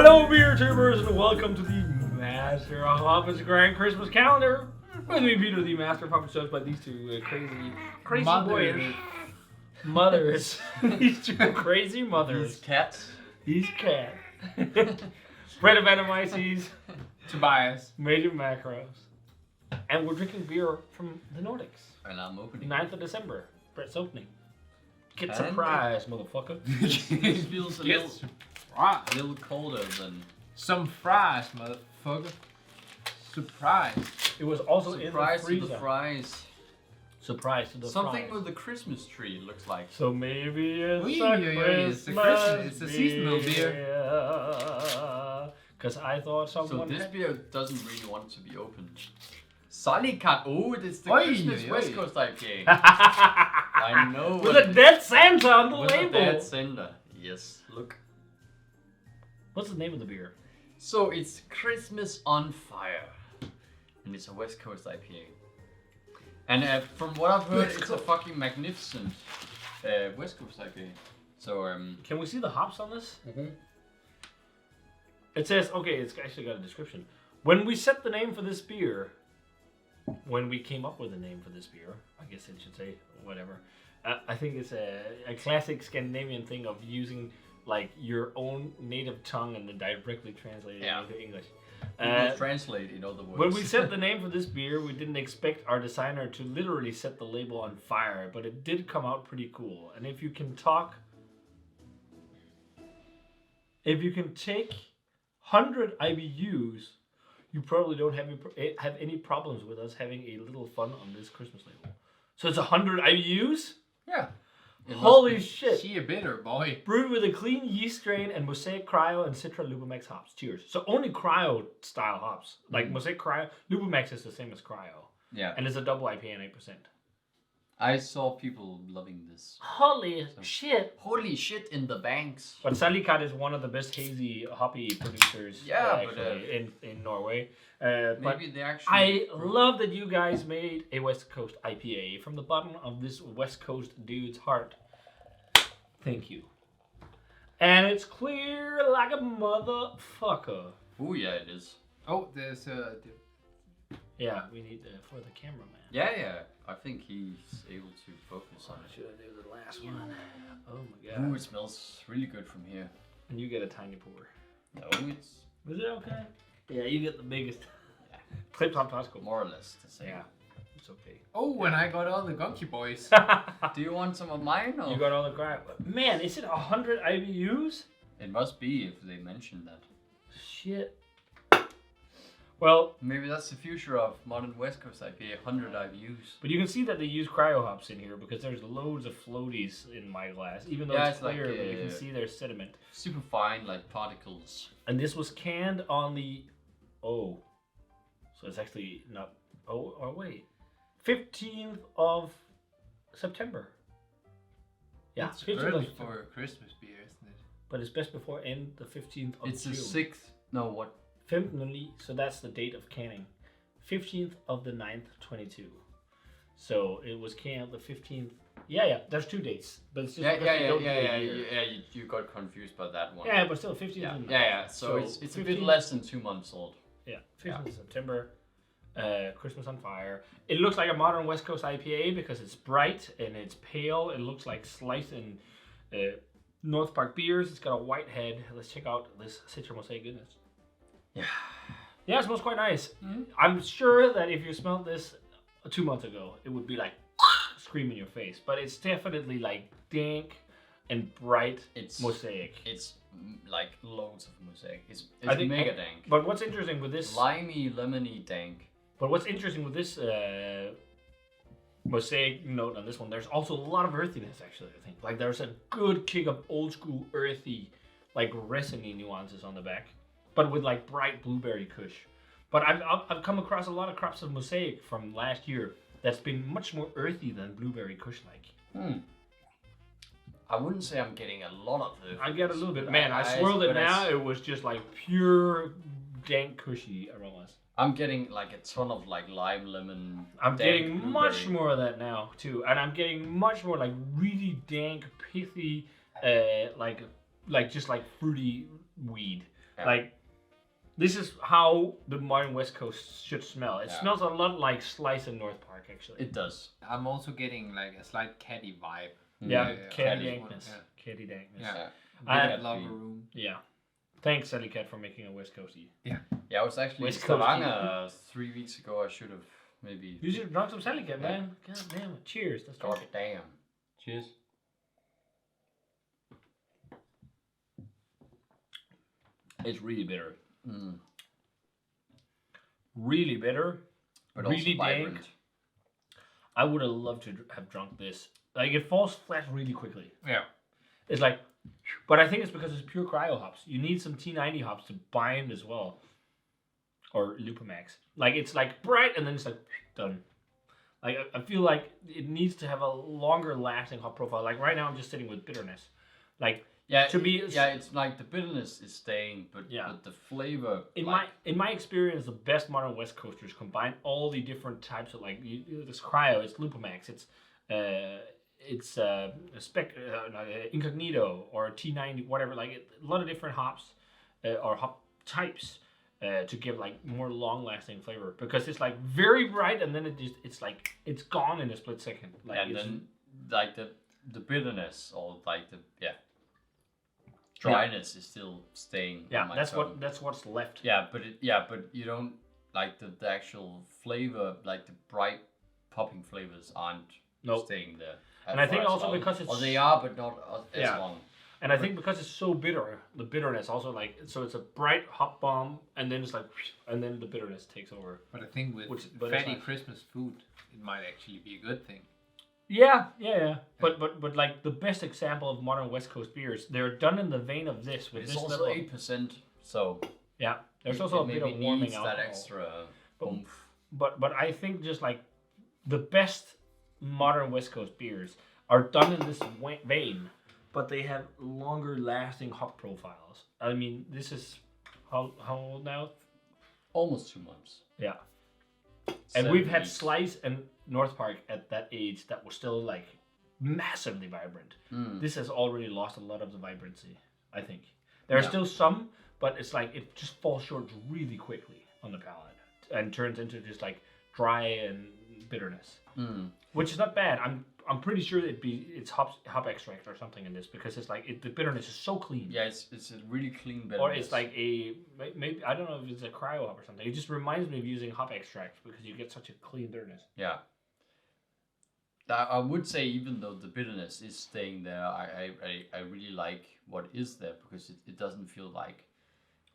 Hello, beer tubers, and welcome to the Master of Hoppers Grand Christmas Calendar. With me, Peter, the Master of Hoppers, by these two crazy mothers. These two crazy mothers. These cat. Bread of Venomyces. Tobias. Major Macros. And we're drinking beer from the Nordics. And I'm opening. 9th of December. Brett's opening. Get surprised, motherfucker. It feels a little colder than... Some fries, motherfucker. Surprise. It was also Surprise in the freezer. to the fries. Surprise to the Something fries. with the Christmas tree, it looks like. So maybe it's it's a seasonal beer. Because I thought someone So this beer doesn't really want to be opened. Salikatt. Oh, it's the Christmas West Coast IPA. I know. With a dead Santa on the label. With a dead Santa. Yes. Look. What's the name of the beer? So it's Christmas on Fire. And it's a West Coast IPA. And from what I've heard, it's a fucking magnificent West Coast IPA. So can we see the hops on this? Mm-hmm. It says, okay, it's actually got a description. When we set the name for this beer, when we came up with a name for this beer, I guess it should say, whatever. I think it's a classic Scandinavian thing of using like your own native tongue and then directly translate it into English. Translate in other words. When we set the name for this beer, we didn't expect our designer to literally set the label on fire, but it did come out pretty cool. And if you can take 100 IBUs, you probably don't have any problems with us having a little fun on this Christmas label. So it's 100 IBUs? Yeah. Holy shit. She a bitter boy. Brewed with a clean yeast strain and Mosaic Cryo and Citra Lupomax hops. Cheers. So only Cryo style hops. Like Mosaic Cryo, Lupomax is the same as Cryo. Yeah. And it's a double IPA and 8%. I saw people loving this. Holy shit. Holy shit in the banks. But Salikatt is one of the best hazy hoppy producers in Norway. Maybe they actually... I love that you guys made a West Coast IPA from the bottom of this West Coast dude's heart. Thank you. And it's clear like a motherfucker. Oh yeah, it is. Oh, there's Yeah, we need for the cameraman. Yeah. I think he's able to focus on it. Should I do the last one? Oh my god. Ooh, it smells really good from here. And you get a tiny pour. No, it's... Was it okay? Yeah, you get the biggest. Clip top Tosco. More or less the same. Yeah, it's okay. Oh, and I got all the gunky boys. Do you want some of mine? Or? You got all the crap. Man, is it 100 IBUs? It must be if they mentioned that. Shit. Well, maybe that's the future of modern West Coast IPA, 100 IBUs. But you can see that they use cryo hops in here because there's loads of floaties in my glass. Even though it's clear, like, but you can see there's sediment. Super fine, like particles. And this was canned on the... Oh. So it's actually not... Oh, or wait. 15th of September. Yeah, It's 15th early of for a Christmas beer, isn't it? But it's best before end the 15th of It's June. the 6th... No, what? 15th, so that's the date of canning. 15th of the 9th, 22. So it was canned the 15th. Yeah, there's 2 dates. But it's just you got confused by that one. Yeah, but still 15th. Yeah. So it's a bit less than 2 months old. Yeah, 15th of September. Christmas on Fire. It looks like a modern West Coast IPA because it's bright and it's pale. It looks like sliced in North Park beers. It's got a white head. Let's check out this Citra Mosaic goodness. Yeah, it smells quite nice. Mm-hmm. I'm sure that if you smelled this 2 months ago, it would be like scream in your face. But it's definitely like dank and bright. It's Mosaic. It's like loads of Mosaic. It's mega dank. But what's interesting with this... Limey, lemony dank. But what's interesting with this Mosaic note on this one, there's also a lot of earthiness actually, I think. Like there's a good kick of old school earthy, like resiny nuances on the back. But with like bright blueberry kush. But I've come across a lot of crops of Mosaic from last year that's been much more earthy than blueberry kush like. I wouldn't say I'm getting a lot of it. I get a little bit. Man, I swirled it now. It was just like pure dank cushy aromas. I'm getting like a ton of like lime, lemon. I'm getting much more of that now too. And I'm getting much more like really dank, pithy, like just like fruity weed. Yeah. Like, this is how the modern West Coast should smell. It Yeah. smells a lot like Slice in North Park, actually. It does. I'm also getting like a slight caddy vibe. Yeah, Yeah, caddy caddy. dankness. Yeah. Caddy dankness. Yeah. I- A bit of locker room. Yeah. Thanks, Salikatt, for making a West Coastie. Yeah, I was actually in West Coast Stavanger 3 weeks ago. I should have maybe. You should have drunk some Salikatt, Yeah. man. God damn it. Cheers. Let's God drink it. damn. Cheers. It's really bitter. Mm. Really bitter. But Really also dank. vibrant. I would have loved to have drunk this. Like, it falls flat really quickly. Yeah. It's like, but I think it's because it's pure cryo hops. You need some T90 hops to bind as well, or Lupamax. Like, it's like bright and then it's like done. Like, I feel like it needs to have a longer lasting hop profile. Like right now, I'm just sitting with bitterness. Like, Yeah, to be it's like the bitterness is staying, but, Yeah. but the flavor. in my experience, the best modern West Coasters combine all the different types of this cryo. It's Lupamax. It's Incognito or T90, whatever. Like a lot of different hops or hop types to give like more long-lasting flavor, because it's like very bright and then it's like it's gone in a split second. Like, and it's, then like the bitterness or like the dryness is still staying. yeah, on my that's tongue. that's what's left. Yeah, but but you don't like the actual flavor, like the bright popping flavors aren't Nope. staying there. And I think for as also long. because it's- or they are, but not as Yeah. long. And I think because it's so bitter, the bitterness also like, so it's a bright hop bomb and then it's like, and then the bitterness takes over. But I think with but it's fatty nice. Christmas food, it might actually be a good thing. Yeah. But like the best example of modern West Coast beers, they're done in the vein of this with It's this also level. 8%, so Yeah, there's it- also it a bit maybe of warming needs alcohol. that extra oomph. But I think just like the best modern West Coast beers are done in this vein, but they have longer lasting hop profiles. I mean, this is how old now? Almost 2 months. Yeah. And we've 7 had weeks. Slice and North Park at that age that was still like massively vibrant. This has already lost a lot of the vibrancy, I think. There are Yeah. still some, but it's like it just falls short really quickly on the palate and turns into just like dry and bitterness, which is not bad. I'm pretty sure it's hop extract or something in this, because it's like the bitterness is so clean. Yeah, it's a really clean bitterness. Or it's like maybe I don't know if it's a cryo hop or something. It just reminds me of using hop extract because you get such a clean bitterness. Yeah. I would say even though the bitterness is staying there, I really like what is there, because it doesn't feel like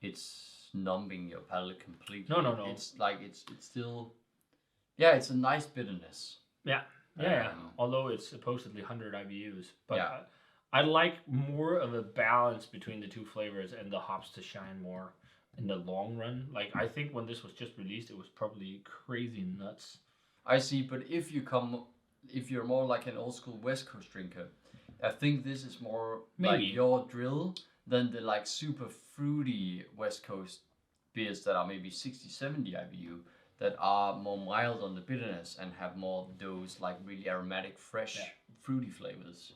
it's numbing your palate completely. No. It's like it's still, yeah, it's a nice bitterness. Yeah. Although it's supposedly 100 IBUs, but Yeah. I like more of a balance between the two flavors and the hops to shine more in the long run. Like, I think when this was just released, it was probably crazy nuts. I see, but if you're more like an old school West Coast drinker, I think this is more Maybe. like your drill than the like super fruity West Coast beers that are maybe 60, 70 IBU that are more mild on the bitterness and have more those like really aromatic, fresh, fruity flavors.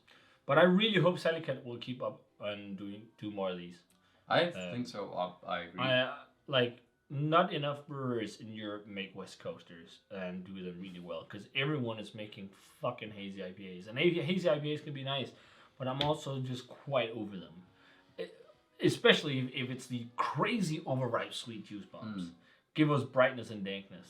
But I really hope Salikatt will keep up and do more of these. I think so. I agree. Like, not enough brewers in Europe make West Coasters and do them really well, because everyone is making fucking hazy IPAs. And hazy IPAs can be nice, but I'm also just quite over them. Especially if it's the crazy overripe sweet juice bombs. Give us brightness and dankness.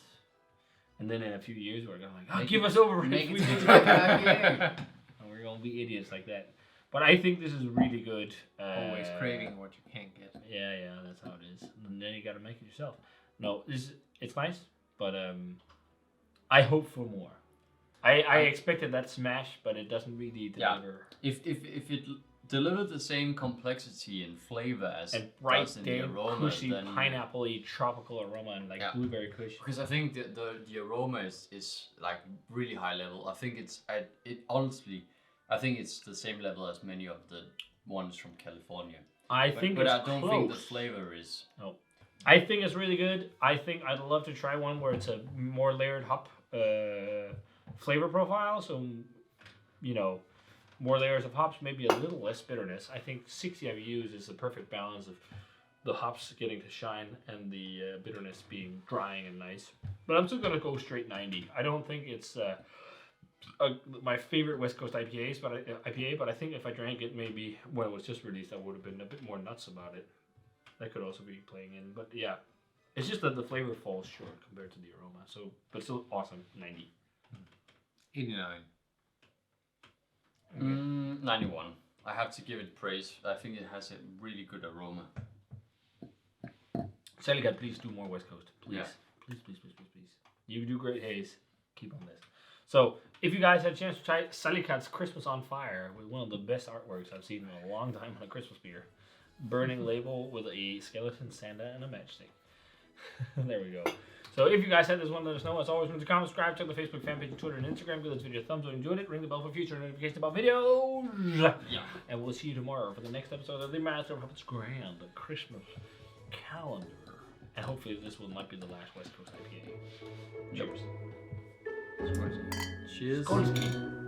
And then in a few years, we're going like, give us overripe make sweet it juice like bombs. an IPA. And we're going to be idiots like that. But I think this is really good. Always craving what you can't get. Yeah, that's how it is. And then you got to make it yourself. No, it's nice, but I hope for more. I expected that smash, but it doesn't really deliver. If it delivered the same complexity and flavor as And it bright, does in the damn, aroma, cushy, then pineapple-y, tropical aroma and like blueberry kush. because I think the aroma is like really high level. I think I think it's the same level as many of the ones from California. I think but it's I don't close. think the flavor is. No. I think it's really good. I think I'd love to try one where it's a more layered hop flavor profile. So, more layers of hops, maybe a little less bitterness. I think 60 IBUs is the perfect balance of the hops getting to shine and the bitterness being drying and nice. But I'm still gonna go straight 90. I don't think it's my favorite West Coast IPA, but I think if I drank it maybe when it was just released, I would have been a bit more nuts about it. That could also be playing in, but yeah, it's just that the flavor falls short compared to the aroma. So, but still awesome, 90. 89. Okay. 91. I have to give it praise. I think it has a really good aroma. Salikatt, please do more West Coast. Please. Yeah. Please. You do great haze. Keep on this. So, if you guys had a chance to try Salikatt's Christmas on Fire with one of the best artworks I've seen in a long time on a Christmas beer. Burning label with a skeleton, Santa, and a matchstick. There we go. So if you guys had this one, let us know. As always, remember to comment, subscribe, check the Facebook fan page, Twitter, and Instagram. Give this video a thumbs up if you enjoyed it. Ring the bell for future notifications about videos. Yeah. And we'll see you tomorrow for the next episode of the Master of Puppets Grand Christmas Calendar. And hopefully this will not be the last West Coast IPA. Cheers. Cheers. Skål.